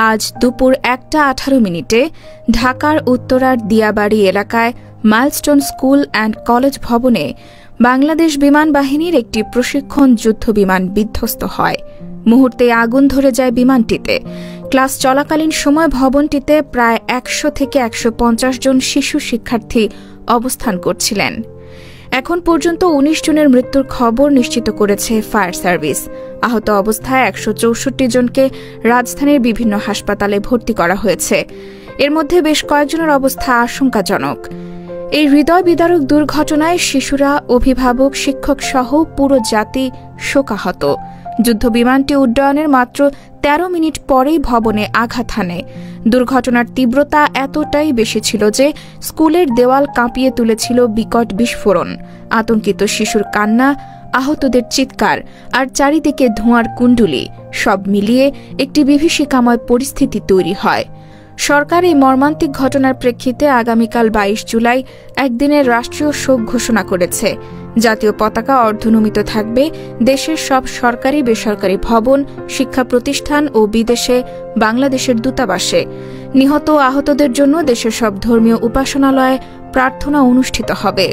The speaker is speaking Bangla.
আজ দুপুর 1:18 ঢাকার উত্তরার দিয়াবাড়ি এলাকায় মাইলস্টোন স্কুল অ্যান্ড কলেজ ভবনে বাংলাদেশ বিমান বাহিনীর একটি প্রশিক্ষণ যুদ্ধবিমান বিধ্বস্ত হয়। মুহূর্তে আগুন ধরে যায় বিমানটিতে। ক্লাস চলাকালীন সময় ভবনটিতে প্রায় 100 থেকে 150 জন শিশু শিক্ষার্থী অবস্থান করছিলেন। এখন পর্যন্ত 19 জনের মৃত্যুর খবর নিশ্চিত করেছে ফায়ার সার্ভিস। আহত অবস্থায় 164 জনকে রাজধানীর বিভিন্ন হাসপাতালে ভর্তি করা হয়েছে। এর মধ্যে বেশ কয়েকজনের অবস্থা আশঙ্কাজনক। এই হৃদয় বিদারক দুর্ঘটনায় শিশুরা, অভিভাবক, শিক্ষক সহ পুরো জাতি শোকাহত। যুদ্ধবিমানটি উড্ডয়নের মাত্র 13 মিনিট পরেই ভবনে আঘাত হানে। দুর্ঘটনার তীব্রতা এতটাই বেশি ছিল যে স্কুলের দেওয়াল কাঁপিয়ে তুলেছিল বিকট বিস্ফোরণ। আতঙ্কিত শিশুর কান্না, আহতদের চিৎকার আর চারিদিকে ধোঁয়ার কুণ্ডুলি, সব মিলিয়ে একটি বিভীষিকাময় পরিস্থিতি তৈরি হয়। সরকার এই মর্মান্তিক ঘটনার প্রেক্ষিতে আগামীকাল 22 জুলাই একদিনের রাষ্ট্রীয় শোক ঘোষণা করেছে। জাতীয় পতাকা অর্ধনমিত থাকবে দেশের সব সরকারি বেসরকারি ভবন, শিক্ষা প্রতিষ্ঠান ও বিদেশে বাংলাদেশের দূতাবাসে। নিহত ও আহতদের জন্য দেশের সব ধর্মীয় উপাসনালয়ে প্রার্থনা অনুষ্ঠিত হবে।